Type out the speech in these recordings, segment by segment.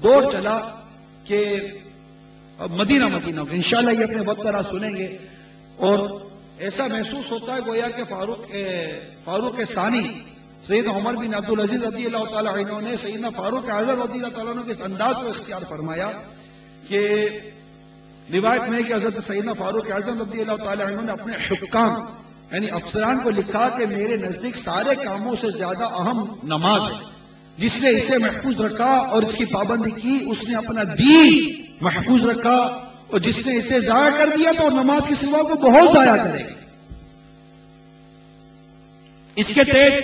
دور چلا کہ مدینہ انشاءاللہ یہ اپنے وقت پر سنیں گے، اور ایسا محسوس ہوتا ہے گویا کہ فاروق ثانی سیدنا عمر بن عبدالعزیز رضی اللہ تعالیٰ عنہ نے سیدنا فاروق اعظم رضی اللہ تعالیٰ عنہ کے اس انداز کو اختیار فرمایا کہ روایت میں ہے کہ حضرت سیدنا فاروق اعظم رضی اللہ تعالیٰ عنہ نے اپنے حکام یعنی افسران کو لکھا کہ میرے نزدیک سارے کاموں سے زیادہ اہم نماز ہے، جس نے اسے محفوظ رکھا اور اس کی پابندی کی اس نے اپنا دین محفوظ رکھا، اور جس نے اسے ضائع کر دیا تو نماز کے سوا کو بہت ضائع کرے گا۔ اس کے تحت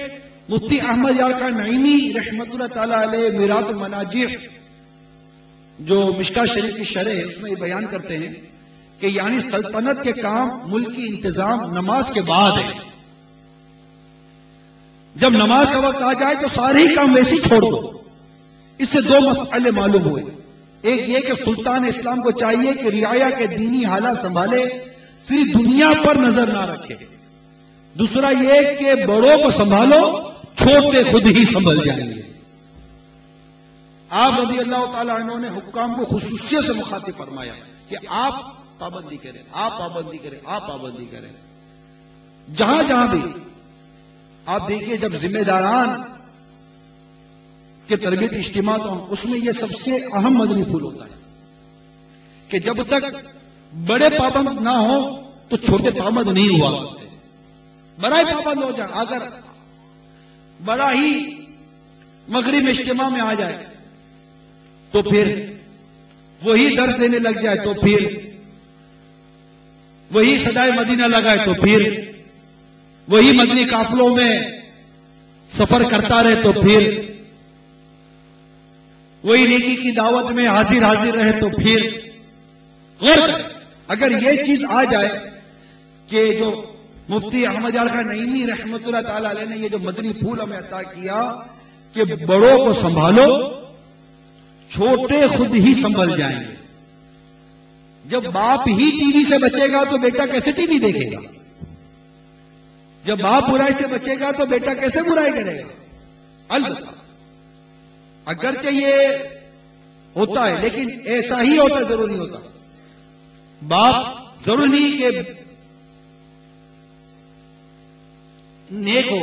مفتی احمد یارقا نعیمی رحمۃ اللہ تعالی علیہ میراث المناجح جو مشکاہ شریف کی شرح ہے اس میں یہ بیان کرتے ہیں کہ یعنی سلطنت کے کام ملکی انتظام نماز کے بعد ہے، جب نماز کا وقت آ جائے تو سارے ہی کام ویسے چھوڑ دو۔ اس سے دو مسئلے معلوم ہوئے، ایک یہ کہ سلطان اسلام کو چاہیے کہ رعایا کے دینی حالات سنبھالے، صرف دنیا پر نظر نہ رکھے، دوسرا یہ کہ بڑوں کو سنبھالو چھوٹے خود ہی سنبھل جائیں گے۔ آپ رضی اللہ تعالی عنہ نے حکام کو خصوصیت سے مخاطب فرمایا کہ آپ پابندی کریں، آپ پابندی کریں، آپ پابندی کریں۔ جہاں جہاں بھی آپ دیکھیے جب ذمہ داران کے تربیت اجتماعات ہوں اس میں یہ سب سے اہم مدنی پھول ہوتا ہے کہ جب تک بڑے پابند نہ ہوں تو چھوٹے پابند نہیں ہوا کرتے، بڑا ہی پابند ہو جائے، اگر بڑا ہی مغرب اجتماع میں آ جائے تو پھر وہی درس دینے لگ جائے تو پھر وہی صدائے مدینہ لگائے تو پھر وہی مدنی قافلوں میں سفر کرتا رہے تو پھر وہی نیکی کی دعوت میں حاضر رہے تو پھر غور کریں۔ اگر یہ چیز آ جائے کہ جو مفتی احمد یارقا نعیمی رحمۃ اللہ تعالی علیہ نے یہ جو مدنی پھول ہمیں عطا کیا کہ بڑوں کو سنبھالو چھوٹے خود ہی سنبھل جائیں گے۔ جب باپ ہی ٹی وی سے بچے گا تو بیٹا کیسے ٹی وی دیکھے گا؟ جب باپ برائی سے بچے گا تو بیٹا کیسے برائی کرے گا؟ البتہ اگرچہ یہ ہوتا ہے لیکن ایسا ہی ہوتا ضرور نہیں ہوتا۔ باپ ضرور نہیں کہ نیک ہو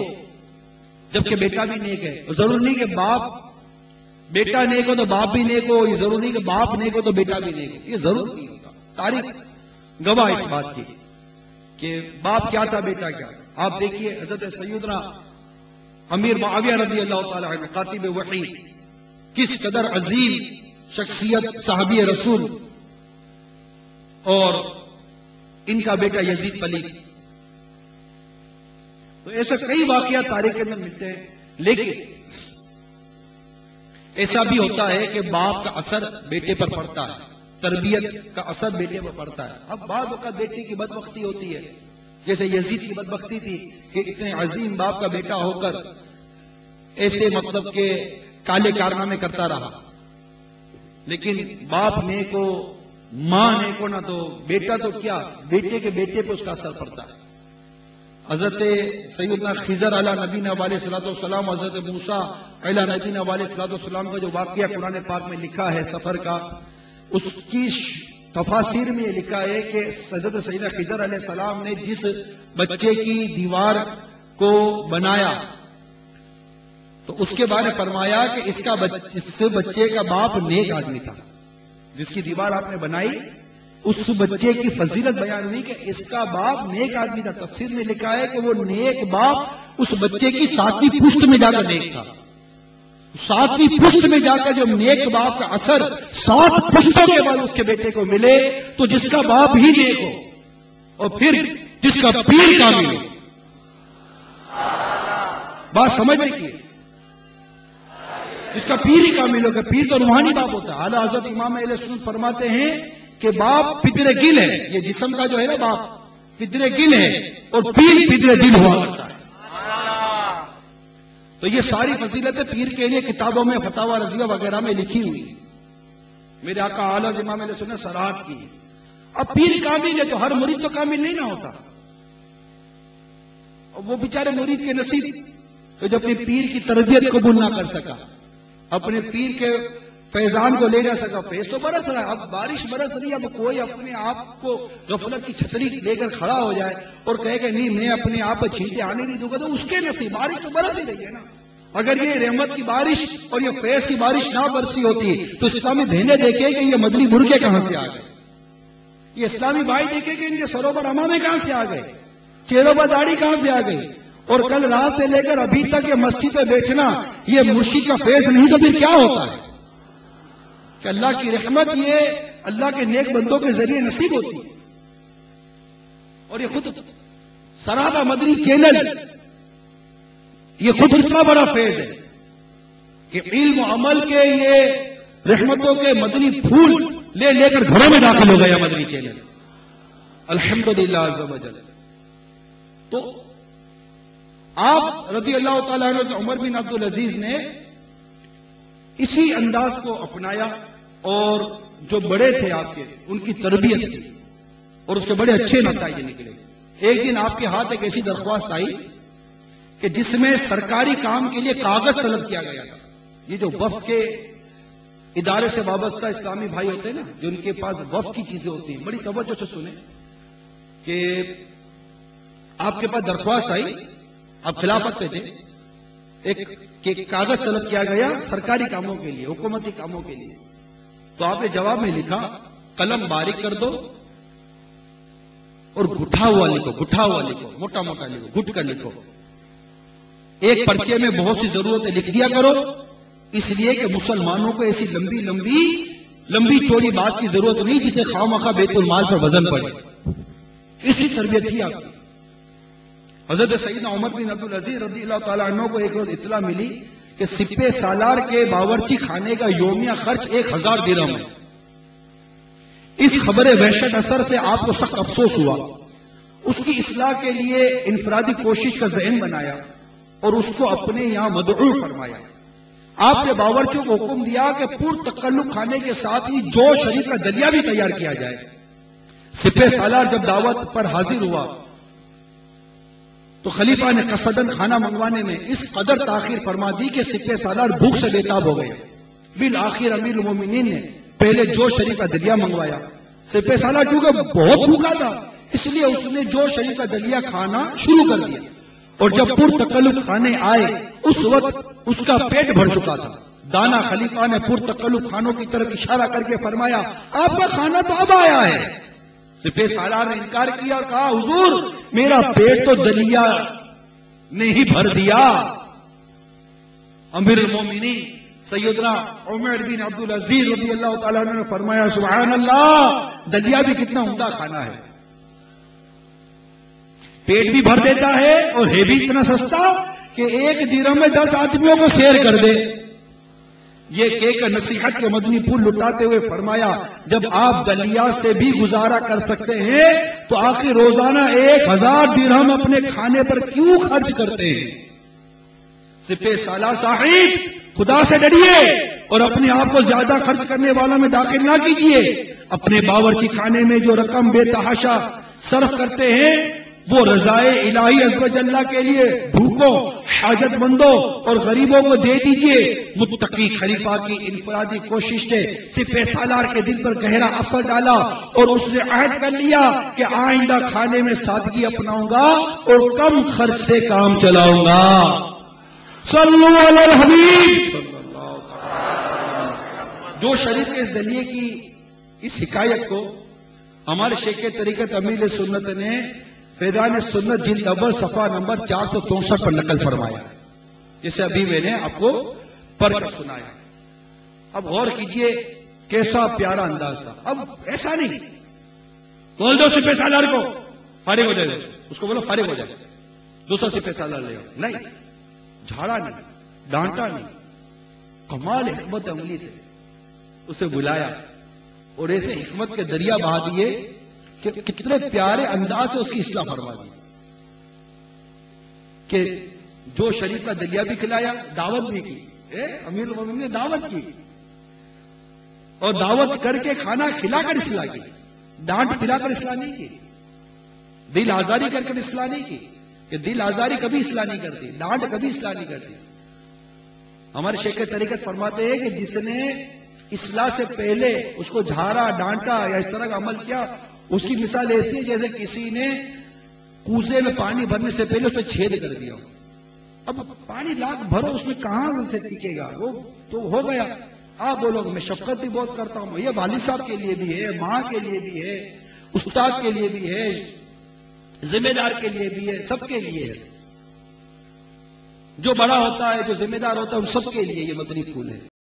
جبکہ بیٹا بھی نیک ہے، ضرور نہیں کہ بیٹا نیک ہو تو باپ بھی نیک ہو، یہ ضرور نہیں کہ باپ نیک ہو تو بیٹا بھی نیک ہو، یہ ضرور نہیں ہوتا۔ تاریخ گواہ اس بات کی کہ باپ کیا تھا بیٹا کیا۔ آپ دیکھیے حضرت سیدنا امیر معاویہ رضی اللہ تعالی عنہ کاتب وحی کس قدر عظیم شخصیت صحابی رسول، اور ان کا بیٹا یزید پلید۔ تو ایسے کئی واقعات تاریخ کے اندر ملتے ہیں، لیکن ایسا بھی ہوتا ہے کہ باپ کا اثر بیٹے پر پڑتا ہے، تربیت کا اثر بیٹے پر پڑتا ہے۔ اب بعض اوقات بیٹے کی بدبختی ہوتی ہے، جیسے یزید کی بدبختی تھی کہ اتنے عظیم باپ کا بیٹا ہو کر ایسے مطلب کہ کالے کارنامے کرتا رہا، لیکن باپ نے کو ماں نے کو نہ تو بیٹا تو کیا بیٹے کے بیٹے پہ اس کا اثر پڑتا ہے۔ حضرت سیدنا خضر علیہ نبینا علیہ الصلوۃ والسلام، حضرت موسیٰ علیہ نبینا علیہ الصلوۃ والسلام کا جو واقعہ قرآن پاک میں لکھا ہے سفر کا، اس کی تفاسیر میں یہ لکھا ہے کہ حضرت سیدنا خضر علیہ السلام نے جس بچے کی دیوار کو بنایا تو اس کے بارے میں فرمایا کہ اس بچے کا باپ نیک آدمی تھا، جس کی دیوار آپ نے بنائی اس بچے کی فضیلت بیان ہوئی کہ اس کا باپ نیک آدمی تھا۔ تفسیر میں لکھا ہے کہ وہ نیک باپ اس بچے کی 7ویں پشت میں جا کر نیک تھا، 7ویں پشت میں جا کر جو نیک باپ کا اثر 7 پشتوں کے بعد اس کے بیٹے کو ملے تو جس کا باپ ہی نیک ہو اور پھر جس کا پیر کامل ہو، بات سمجھنے کی، جس کا پیر ہی کامل ہو، کہ پیر تو روحانی باپ ہوتا ہے۔ اعلیٰ حضرت امام اہل سنت فرماتے ہیں کہ باپ فطر گل ہے، یہ جسم کا جو ہے نا باپ فطر گل ہے اور پیر فطر دل ہوا کرتا ہے۔ تو یہ ساری فضیلتیں پیر کے لیے کتابوں میں فتاوی رضیہ وغیرہ میں لکھی ہوئی، میرے آقا اعلیٰ امام اہل سنت نے صراحت کی۔ اب پیر کامل ہے تو ہر مرید تو کامل نہیں نہ ہوتا، وہ بیچارے مرید کے نصیب تو جو اپنے پیر کی تربیت قبول نہ کر سکا، اپنے پیر کے فیضان کو لے جا سکا. فیض تو برس رہا ہے, اب بارش برس رہی ہے, اب کوئی اپنے آپ کو غفلت کی چھتری لے کر کھڑا ہو جائے اور کہے کہ نہیں میں اپنے آپ کو چھینٹے آنے نہیں دوں گا, تو اس کے نصیب. بارش تو برس ہی رہی ہے نا. اگر یہ رحمت کی بارش اور یہ فیض کی بارش نہ برسی ہوتی تو اسلامی بہنیں دیکھیں کہ یہ مدنی برقعے کہاں سے آ گئے, یہ اسلامی بھائی دیکھیں کہ ان کے سروں پر امامے کہاں سے آ گئے, چہروں پر داڑھی کہاں سے آ گئی. اور کل رات سے لے کر ابھی تک یہ مسجد پہ بیٹھنا یہ مرشد کا فیض نہیں تو پھر کیا ہوتا ہے کہ اللہ کی رحمت یہ اللہ کے نیک بندوں کے ذریعے نصیب ہوتی ہے. اور یہ خود سرابہ مدنی چینل یہ خود اتنا بڑا فیض ہے کہ علم و عمل کے یہ رحمتوں کے مدنی پھول لے لے کر گھروں میں داخل ہو گیا مدنی چینل. الحمدللہ عز و جل. تو آپ رضی اللہ تعالیٰ عنہ عمر بن عبد العزیز نے اسی انداز کو اپنایا اور جو بڑے تھے آپ کے ان کی تربیت کی اور اس کے بڑے اچھے نتائج نکلے. ایک دن آپ کے ہاتھ ایک ایسی درخواست آئی کہ جس میں سرکاری کام کے لیے کاغذ طلب کیا گیا تھا. یہ جو وقف کے ادارے سے وابستہ اسلامی بھائی ہوتے ہیں نا, جو ان کے پاس وقف کی چیزیں ہوتی ہیں, بڑی توجہ سے سنیں کہ آپ کے پاس درخواست آئی, آپ خلافت پہ تھے, ایک کاغذ طلب کیا گیا سرکاری کاموں کے لیے, حکومتی کاموں کے لیے. تو آپ نے جواب میں لکھا قلم باریک کر دو اور گٹھا ہوا لکھو, گٹھا ہوا لکھو, موٹا موٹا لکھو, گٹ کر لکھو. ایک پرچے میں بہت سی ضرورتیں لکھ دیا کرو, اس لیے کہ مسلمانوں کو ایسی لمبی چوڑی بات کی ضرورت نہیں جسے خواہ مخواہ بیت المال پر وزن پڑے. اسی تربیت تھی آپ کی. حضرت سیدنا عمر بن عبد العزیز رضی اللہ تعالیٰ عنہ کو ایک روز اطلاع ملی کہ سپہ سالار کے باورچی خانے کا یومیہ خرچ 1000 درہم ہے. اس خبر وحشت اثر سے آپ کو سخت افسوس ہوا. اس کی اصلاح کے لیے انفرادی کوشش کا ذہن بنایا اور اس کو اپنے یہاں مدعو فرمایا. آپ نے باورچی کو حکم دیا کہ پور تکلف کھانے کے ساتھ ہی جو شریف کا دلیا بھی تیار کیا جائے. سپہ سالار جب دعوت پر حاضر ہوا تو خلیفہ نے قصدن کھانا منگوانے میں اس قدر تاخیر فرما دی کہ سپہ سالار بھوک سے بے تاب ہو گئے. بالآخر امیر المومنین نے پہلے جو شریف کا دلیا منگوایا. سپہ سالار چونکہ بہت بھوکا تھا اس لیے اس نے جو شریف کا دلیا کھانا شروع کر دیا, اور جب پر تکلف کھانے آئے اس وقت اس کا پیٹ بھر چکا تھا. دانا خلیفہ نے پر تکلف کھانوں کی طرف اشارہ کر کے فرمایا آپ کا کھانا تو اب آیا ہے. سپہ سالار نے انکار کیا اور کہا حضور میرا پیٹ تو دلیا نے ہی بھر دیا. امیر المومنین سیدنا عمر بن عبد العزیز رضی اللہ تعالیٰ عنہ نے فرمایا سبحان اللہ, دلیا بھی کتنا عمدہ کھانا ہے, پیٹ بھی بھر دیتا ہے اور ہے بھی اتنا سستا کہ 1 درہم میں 10 آدمیوں کو سیر کر دے. یہ کہہ کر نصیحت کے مدنی پھول لٹاتے ہوئے فرمایا جب آپ دلیا سے بھی گزارا کر سکتے ہیں تو آخر روزانہ 1000 درہم اپنے کھانے پر کیوں خرچ کرتے ہیں. سپہ سالار صاحب خدا سے ڈریے اور اپنے آپ کو زیادہ خرچ کرنے والوں میں داخل نہ کیجیے. اپنے باورچی خانے میں جو رقم بے تحاشا صرف کرتے ہیں وہ رضائے الہی عز و جل کے لیے بھوکوں, حاجت مندوں اور غریبوں کو دے دیجئے. متقی خلیفہ کی انفرادی کوشش نے سپہ سالار کے دل پر گہرا اثر ڈالا اور اس نے عہد کر لیا کہ آئندہ کھانے میں سادگی اپناؤں گا اور کم خرچ سے کام چلاؤں گا. صلو علی الحبیب. جو شریف کے اس دلیے کی اس حکایت کو ہمارے شیخ طریقت امیر سنت نے فیضان سنت جلد اول صفحہ نمبر 464 پر نقل فرمایا, جسے ابھی میں نے آپ کو پڑھ کر سنایا. اب غور کیجئے کیسا پیارا انداز تھا. اب ایسا نہیں بول دو سپہ سالار کو فارغ ہو جائے, اس کو بولو فارغ ہو جائے, دوسرا سپہ سالار لے آؤ. نہیں, جھاڑا نہیں, ڈانٹا نہیں, کمال حکمت عملی سے اسے بلایا اور ایسے حکمت کے دریا بہا دیے کہ کتنے پیارے انداز سے اس کی اصلاح فرما دی کہ جو شریف کا دلیا بھی کھلایا, دعوت بھی کی. امیر المومنین نے دعوت کی اور دعوت کر کے کھانا کھلا کر اصلاح کی, ڈانٹ پلا کر اصلاح نہیں کی, دل آزاری کر کر اصلاح نہیں کی. کہ دل آزاری کبھی اصلاح نہیں کرتی, ڈانٹ کبھی اصلاح نہیں کرتی. ہمارے شیخ طریقت فرماتے ہیں کہ جس نے اصلاح سے پہلے اس کو جھاڑا ڈانٹا یا اس طرح کا عمل کیا، اس کی مثال ایسی ہے جیسے کسی نے کوزے میں پانی بھرنے سے پہلے اس میں چھید کر دیا۔ اب پانی لاکھ بھرو، اس میں کہاں سے ٹکے گا، وہ تو ہو گیا۔ آپ بولو میں شفقت بھی بہت کرتا ہوں، یہ والد صاحب کے لیے بھی ہے، ماں کے لیے بھی ہے، استاد کے لیے بھی ہے، ذمہ دار کے لیے بھی ہے، سب کے لیے ہے۔ جو بڑا ہوتا ہے، جو ذمہ دار ہوتا ہے، ان سب کے لیے یہ مدنی پھول ہے۔